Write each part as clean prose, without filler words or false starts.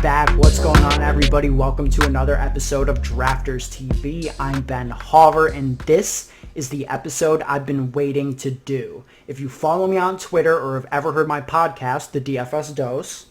back. What's going on, everybody? Welcome to another episode of Drafters TV. I'm Ben Hauver, and this is the episode I've been waiting to do. If you follow me on Twitter or have ever heard my podcast, the DFS Dose,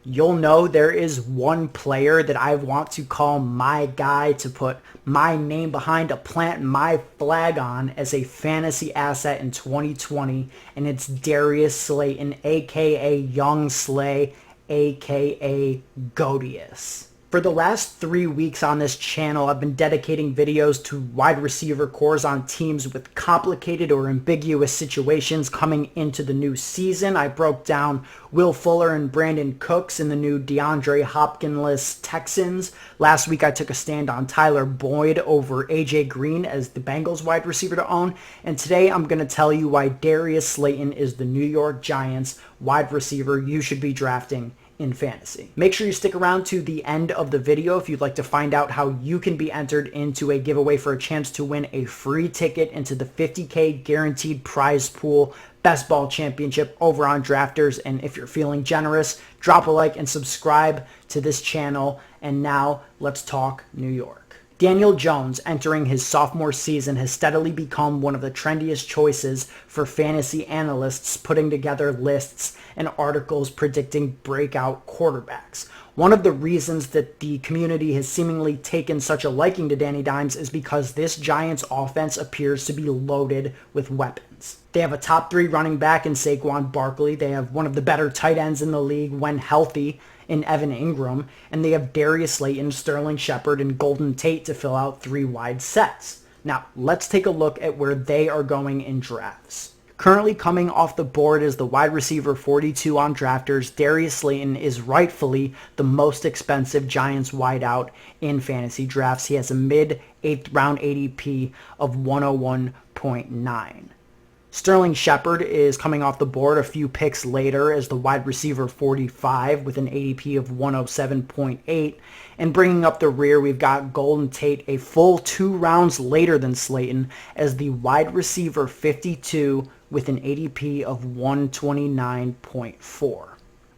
you'll know there is one player that I want to call my guy, to put my name behind, to plant my flag on as a fantasy asset in 2020, and it's Darius Slayton, aka Young Slay, aka Goatius. For the last 3 weeks on this channel, I've been dedicating videos to wide receiver cores on teams with complicated or ambiguous situations coming into the new season. I broke down Will Fuller and Brandon Cooks in the new DeAndre Hopkins-less Texans. Last week, I took a stand on Tyler Boyd over AJ Green as the Bengals wide receiver to own. And today, I'm going to tell you why Darius Slayton is the New York Giants wide receiver you should be drafting in fantasy. Make sure you stick around to the end of the video if you'd like to find out how you can be entered into a giveaway for a chance to win a free ticket into the $50K guaranteed prize pool best ball championship over on Drafters. And if you're feeling generous, drop a like and subscribe to this channel. And now let's talk New York. Daniel Jones, entering his sophomore season, has steadily become one of the trendiest choices for fantasy analysts putting together lists and articles predicting breakout quarterbacks. One of the reasons that the community has seemingly taken such a liking to Danny Dimes is because this Giants offense appears to be loaded with weapons. They have a top 3 running back in Saquon Barkley. They have one of the better tight ends in the league when healthy in Evan Ingram, and they have Darius Slayton, Sterling Shepard, and Golden Tate to fill out 3 wide sets. Now, let's take a look at where they are going in drafts. Currently coming off the board as the wide receiver 42 on Drafters, Darius Slayton is rightfully the most expensive Giants wideout in fantasy drafts. He has a mid-8th round ADP of 101.9. Sterling Shepard is coming off the board a few picks later as the wide receiver 45 with an ADP of 107.8. And bringing up the rear, we've got Golden Tate a full 2 rounds later than Slayton as the wide receiver 52 with an ADP of 129.4.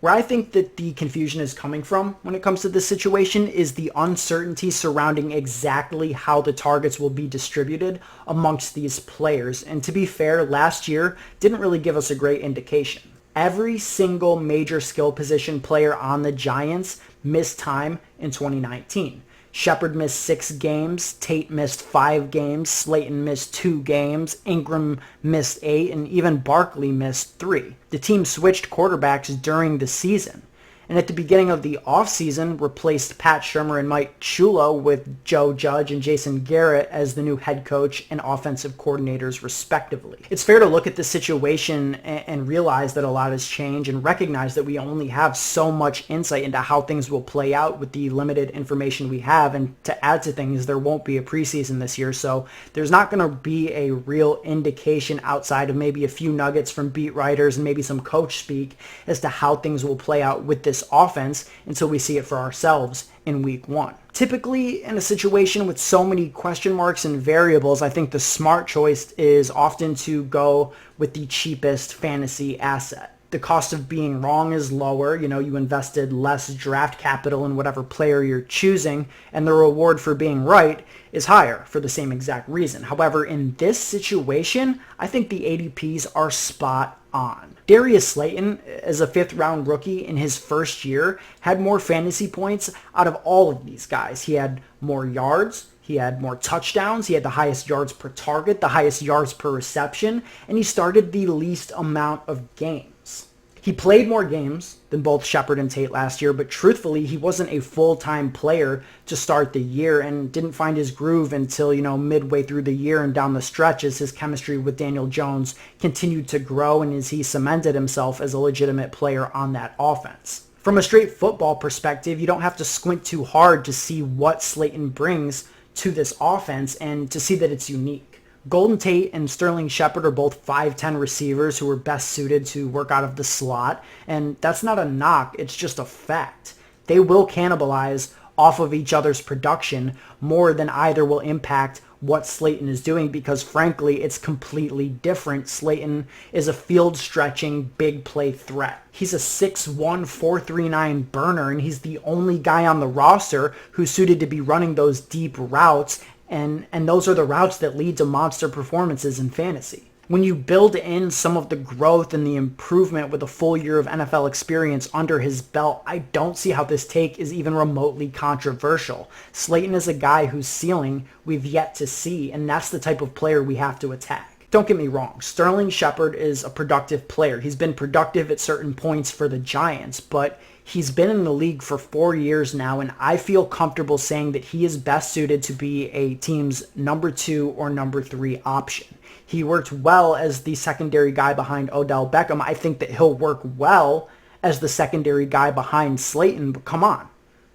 Where I think that the confusion is coming from when it comes to this situation is the uncertainty surrounding exactly how the targets will be distributed amongst these players. And to be fair, last year didn't really give us a great indication. Every single major skill position player on the Giants missed time in 2019. Shepard missed 6 games, Tate missed 5 games, Slayton missed 2 games, Ingram missed 8, and even Barkley missed 3. The team switched quarterbacks during the season, and at the beginning of the offseason replaced Pat Shurmur and Mike Shula with Joe Judge and Jason Garrett as the new head coach and offensive coordinators respectively. It's fair to look at the situation and realize that a lot has changed and recognize that we only have so much insight into how things will play out with the limited information we have. And to add to things, there won't be a preseason this year, so there's not going to be a real indication outside of maybe a few nuggets from beat writers and maybe some coach speak as to how things will play out with this offense until we see it for ourselves in week 1. Typically, in a situation with so many question marks and variables, I think the smart choice is often to go with the cheapest fantasy asset. The cost of being wrong is lower. You invested less draft capital in whatever player you're choosing, and the reward for being right is higher for the same exact reason. However, in this situation, I think the ADPs are spot on. Darius Slayton, as a 5th round rookie in his first year, had more fantasy points out of all of these guys. He had more yards, he had more touchdowns, he had the highest yards per target, the highest yards per reception, and he started the least amount of games. He played more games than both Shepard and Tate last year, but truthfully, he wasn't a full-time player to start the year and didn't find his groove until, midway through the year and down the stretch as his chemistry with Daniel Jones continued to grow and as he cemented himself as a legitimate player on that offense. From a straight football perspective, you don't have to squint too hard to see what Slayton brings to this offense and to see that it's unique. Golden Tate and Sterling Shepard are both 5'10 receivers who are best suited to work out of the slot, and that's not a knock, it's just a fact. They will cannibalize off of each other's production more than either will impact what Slayton is doing, because frankly, it's completely different. Slayton is a field-stretching, big play threat. He's a 6'1", 439 burner, and he's the only guy on the roster who's suited to be running those deep routes, and those are the routes that lead to monster performances in fantasy. When you build in some of the growth and the improvement with a full year of NFL experience under his belt, I don't see how this take is even remotely controversial. Slayton is a guy whose ceiling we've yet to see, and that's the type of player we have to attack. Don't get me wrong, Sterling Shepard is a productive player. He's been productive at certain points for the Giants, but he's been in the league for 4 years now, and I feel comfortable saying that he is best suited to be a team's number 2 or number 3 option. He worked well as the secondary guy behind Odell Beckham. I think that he'll work well as the secondary guy behind Slayton, but come on.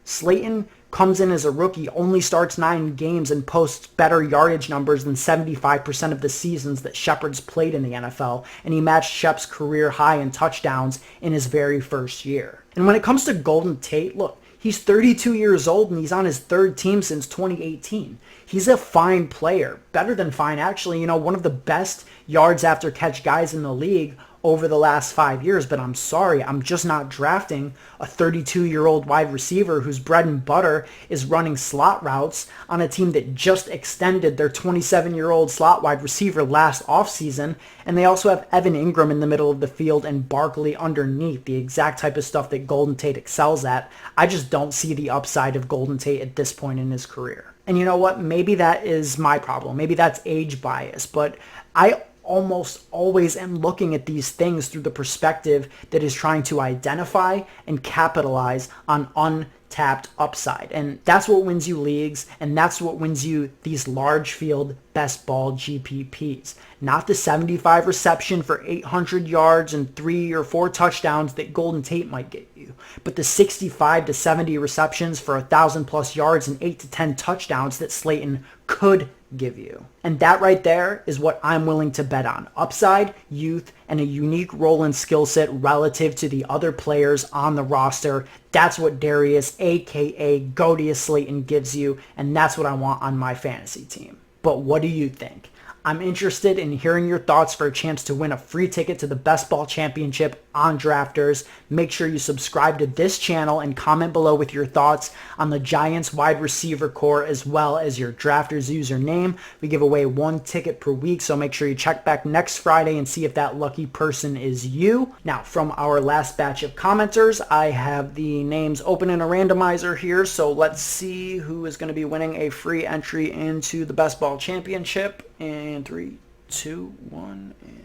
Slayton comes in as a rookie, only starts 9 games, and posts better yardage numbers than 75% of the seasons that Shepard's played in the NFL, and he matched Shep's career high in touchdowns in his very first year. And when it comes to Golden Tate, look, he's 32 years old and he's on his 3rd team since 2018. He's a fine player, better than fine actually, one of the best yards after catch guys in the league over the last 5 years, but I'm sorry, I'm just not drafting a 32-year-old wide receiver whose bread and butter is running slot routes on a team that just extended their 27-year-old slot wide receiver last offseason, and they also have Evan Ingram in the middle of the field and Barkley underneath, the exact type of stuff that Golden Tate excels at. I just don't see the upside of Golden Tate at this point in his career. And you know what? Maybe that is my problem. Maybe that's age bias, but I almost always am looking at these things through the perspective that is trying to identify and capitalize on untapped upside. And that's what wins you leagues, and that's what wins you these large field best ball GPPs. Not the 75 reception for 800 yards and 3 or 4 touchdowns that Golden Tate might get you, but the 65 to 70 receptions for 1,000 plus yards and 8 to 10 touchdowns that Slayton could give you. And that right there is what I'm willing to bet on. Upside, youth, and a unique role and skill set relative to the other players on the roster. That's what Darius, aka Goatius Slayton, gives you, and that's what I want on my fantasy team. But what do you think? I'm interested in hearing your thoughts for a chance to win a free ticket to the Best Ball Championship on Drafters. Make sure you subscribe to this channel and comment below with your thoughts on the Giants wide receiver core as well as your Drafters username. We give away 1 ticket per week, so make sure you check back next Friday and see if that lucky person is you. Now, from our last batch of commenters, I have the names open in a randomizer here, so let's see who is going to be winning a free entry into the Best Ball Championship. And 3, 2, 1, and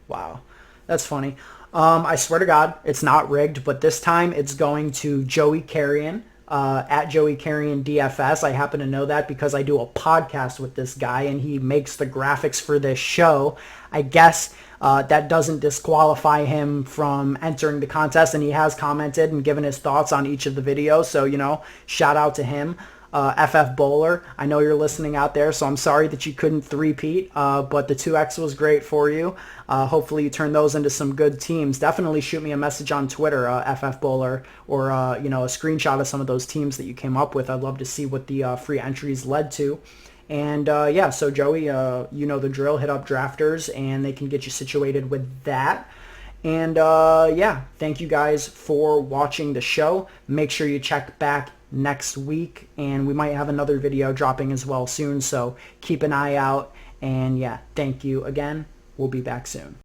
wow, that's funny. I swear to God, it's not rigged, but this time it's going to Joey Carrion, at Joey Carrion DFS. I happen to know that because I do a podcast with this guy, and he makes the graphics for this show. I guess that doesn't disqualify him from entering the contest, and he has commented and given his thoughts on each of the videos, so, shout out to him. FF Bowler, I know you're listening out there, so I'm sorry that you couldn't three-peat, but the 2X was great for you. Hopefully you turn those into some good teams. Definitely shoot me a message on Twitter, FF Bowler, or a screenshot of some of those teams that you came up with. I'd love to see what the free entries led to. And yeah, so Joey, you know the drill. Hit up Drafters, and they can get you situated with that. And yeah, thank you guys for watching the show. Make sure you check back next week, and we might have another video dropping as well soon, so keep an eye out. And yeah, thank you again. We'll be back soon.